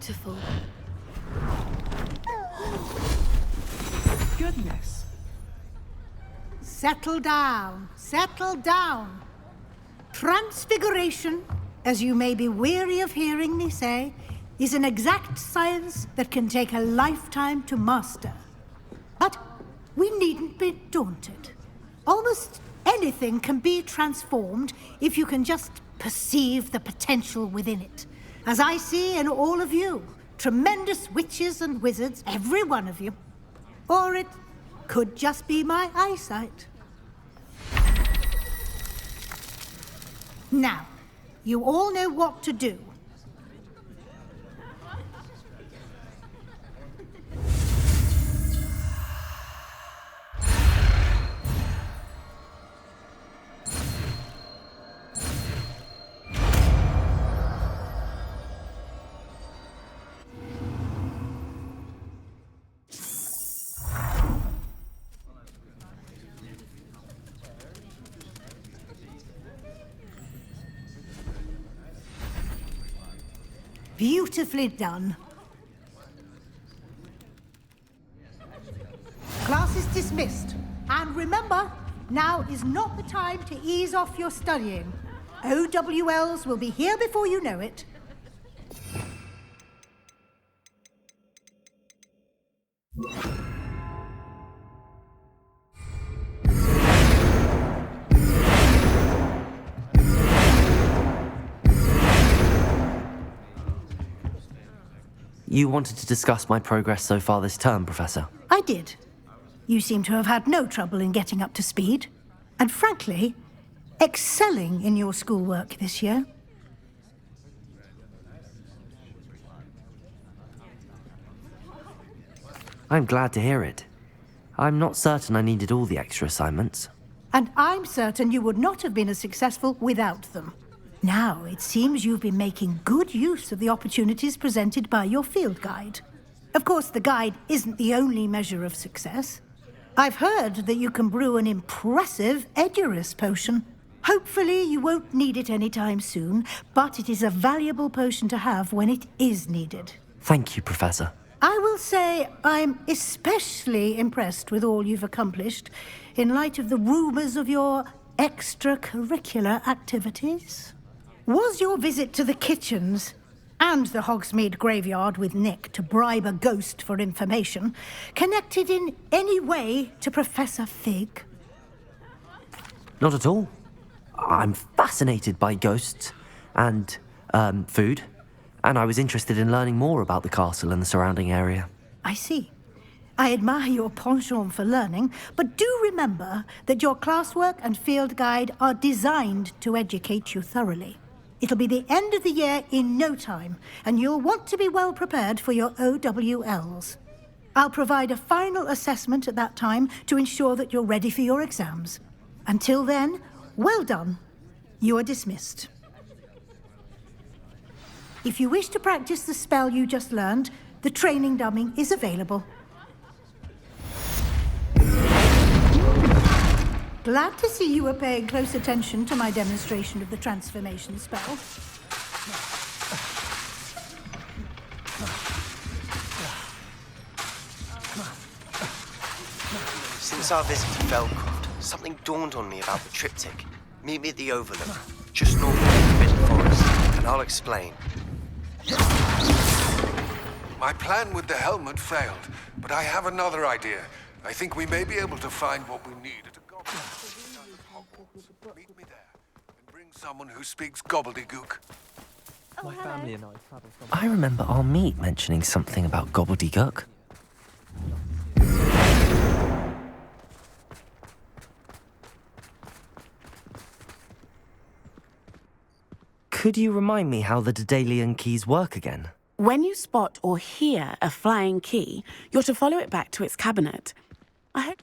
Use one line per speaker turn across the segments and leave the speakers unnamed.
beautiful.
Goodness.
Settle down. Settle down. Transfiguration, as you may be weary of hearing me say, is an exact science that can take a lifetime to master. But we needn't be daunted. Almost anything can be transformed if you can just perceive the potential within it. As I see in all of you, tremendous witches and wizards, every one of you. Or it could just be my eyesight. Now, you all know what to do. Beautifully done. Class is dismissed. And remember, now is not the time to ease off your studying. OWLs will be here before you know it.
You wanted to discuss my progress so far this term, Professor?
I did. You seem to have had no trouble in getting up to speed. And frankly, excelling in your schoolwork this year.
I'm glad to hear it. I'm not certain I needed all the extra assignments.
And I'm certain you would not have been as successful without them. Now, it seems you've been making good use of the opportunities presented by your field guide. Of course, the guide isn't the only measure of success. I've heard that you can brew an impressive Edurus potion. Hopefully, you won't need it anytime soon, but it is a valuable potion to have when it is needed.
Thank you, Professor.
I will say I'm especially impressed with all you've accomplished in light of the rumors of your extracurricular activities. Was your visit to the kitchens and the Hogsmeade graveyard with Nick to bribe a ghost for information connected in any way to Professor Fig?
Not at all. I'm fascinated by ghosts and, food, and I was interested in learning more about the castle and the surrounding area.
I see. I admire your penchant for learning, but do remember that your classwork and field guide are designed to educate you thoroughly. It'll be the end of the year in no time, and you'll want to be well prepared for your OWLs. I'll provide a final assessment at that time to ensure that you're ready for your exams. Until then, well done. You are dismissed. If you wish to practice the spell you just learned, the training dummy is available. Glad to see you were paying close attention to my demonstration of the transformation spell.
Since our visit to Feldcroft, something dawned on me about the triptych. Meet me at the Overlook, just north of the Forbidden Forest, and I'll explain.
My plan with the helmet failed, but I have another idea. I think we may be able to find what we need at a goblin. Meet me there, and bring someone who speaks gobbledygook.
My family and I travel from...
I remember our meet mentioning something about gobbledygook. Could you remind me how the Daedalian keys work again?
When you spot or hear a flying key, you're to follow it back to its cabinet. I hope...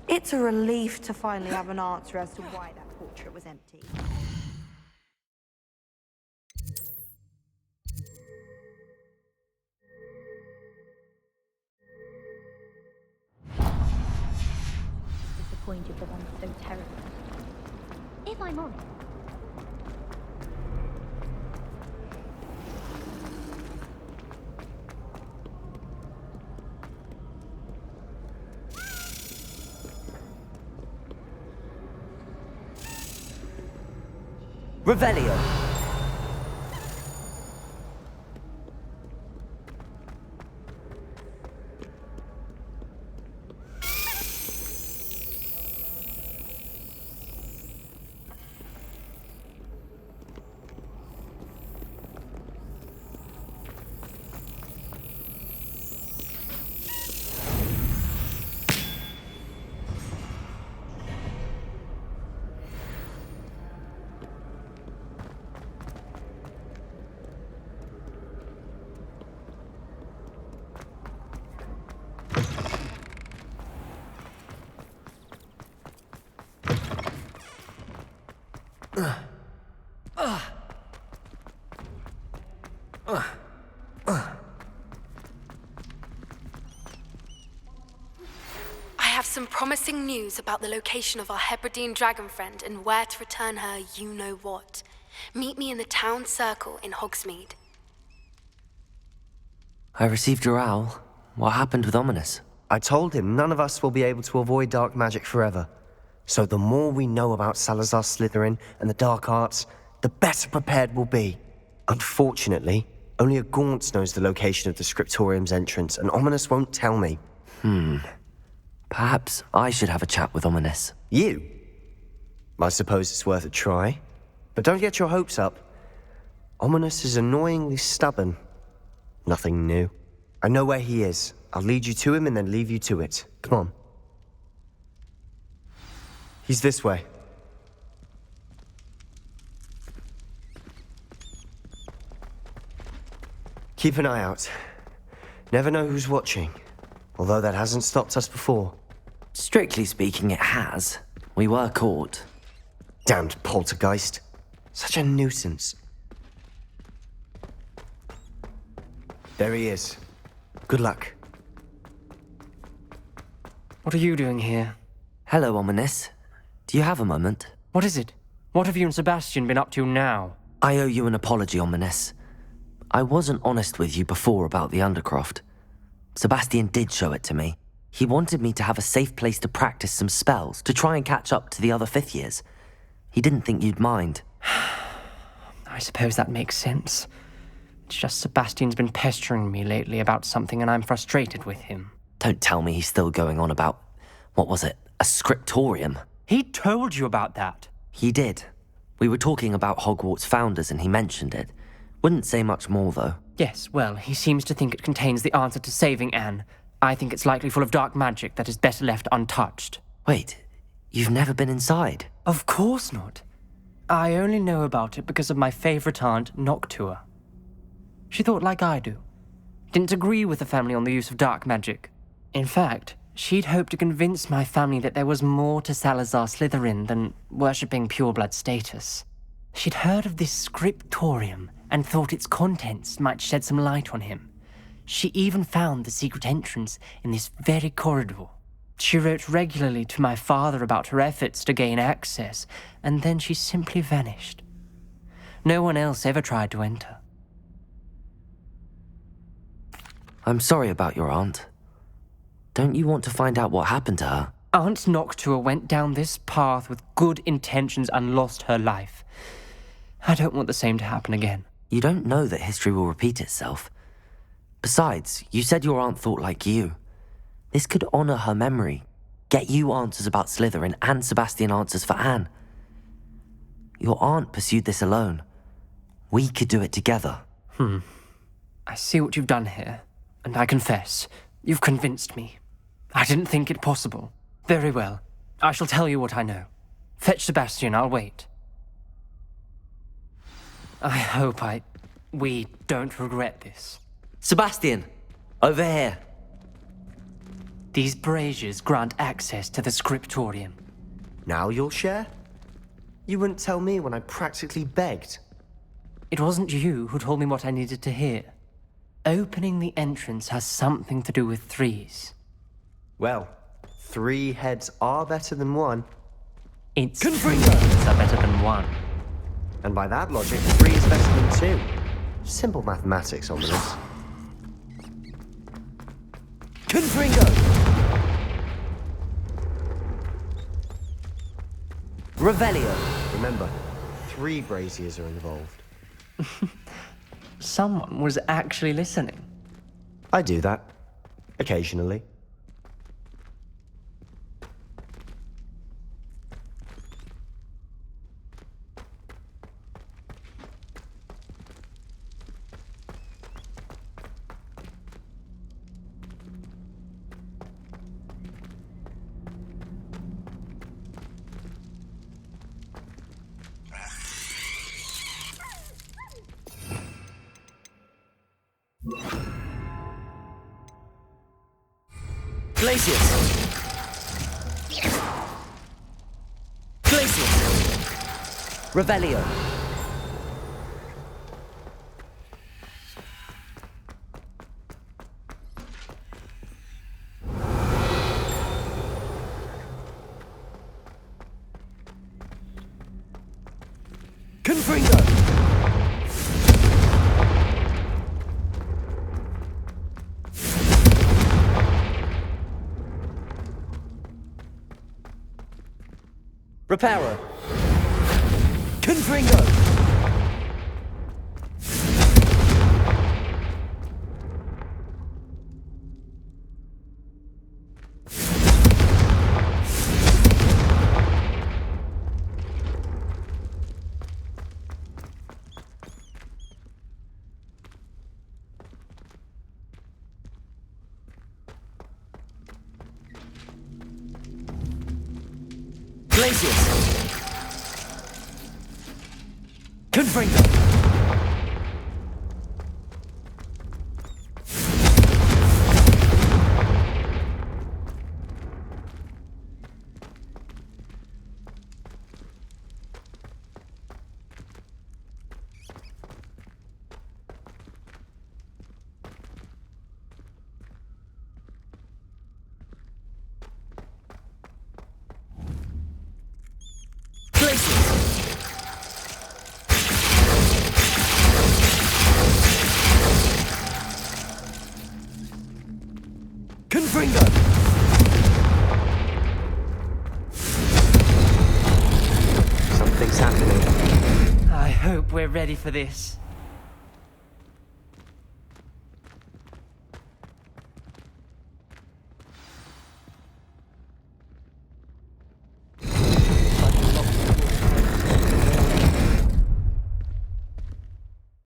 It's a relief to finally have an answer as to why that portrait was empty.
disappointed that I'm so terrible. If I'm honest.
Revelio.
I have some promising news about the location of our Hebridean dragon friend and where to return her you-know-what. Meet me in the town circle in Hogsmeade.
I received your owl. What happened with Ominous?
I told him none of us will be able to avoid dark magic forever. So the more we know about Salazar Slytherin and the dark arts, the better prepared we'll be. Unfortunately, only a Gaunt knows the location of the Scriptorium's entrance, and Ominous won't tell me.
Perhaps I should have a chat with Ominous.
You? I suppose it's worth a try. But don't get your hopes up. Ominous is annoyingly stubborn. Nothing new. I know where he is. I'll lead you to him and then leave you to it. Come on. He's this way. Keep an eye out. Never know who's watching. Although that hasn't stopped us before.
Strictly speaking, it has. We were caught.
Damned poltergeist. Such a nuisance. There he is. Good luck.
What are you doing here?
Hello, Ominous. Do you have a moment?
What is it? What have you and Sebastian been up to now?
I owe you an apology, Ominous. I wasn't honest with you before about the Undercroft. Sebastian did show it to me. He wanted me to have a safe place to practice some spells, to try and catch up to the other fifth years. He didn't think you'd mind.
I suppose that makes sense. It's just Sebastian's been pestering me lately about something and I'm frustrated with him.
Don't tell me he's still going on about, what was it, a scriptorium?
He told you about that.
He did. We were talking about Hogwarts founders and he mentioned it. Wouldn't say much more, though.
Yes, well, he seems to think it contains the answer to saving Anne. I think it's likely full of dark magic that is better left untouched.
Wait, you've never been inside?
Of course not. I only know about it because of my favourite aunt, Noctua. She thought like I do. Didn't agree with the family on the use of dark magic. In fact, she'd hoped to convince my family that there was more to Salazar Slytherin than worshipping pureblood status. She'd heard of this scriptorium and thought its contents might shed some light on him. She even found the secret entrance in this very corridor. She wrote regularly to my father about her efforts to gain access, and then she simply vanished. No one else ever tried to enter.
I'm sorry about your aunt. Don't you want to find out what happened to her?
Aunt Noctua went down this path with good intentions and lost her life. I don't want the same to happen again.
You don't know that history will repeat itself. Besides, you said your aunt thought like you. This could honor her memory, get you answers about Slytherin and Sebastian answers for Anne. Your aunt pursued this alone. We could do it together.
I see what you've done here, and I confess, you've convinced me. I didn't think it possible. Very well. I shall tell you what I know. Fetch Sebastian, I'll wait. I hope we don't regret this.
Sebastian! Over here!
These braziers grant access to the scriptorium.
Now you'll share? You wouldn't tell me when I practically begged.
It wasn't you who told me what I needed to hear. Opening the entrance has something to do with threes.
Well, 3 heads are better than 1.
It's 3 heads are better than 1.
And by that logic, 3 is better than 2. Simple mathematics, Ominous.
Confringo! Revelio.
Remember, 3 braziers are involved.
Someone was actually listening.
I do that. Occasionally.
Glacius! Glacius! Revelio! Confringo! Reparo. Confringo. Glacius. Confringo. Confringo!
Something's happening.
I hope we're ready for this.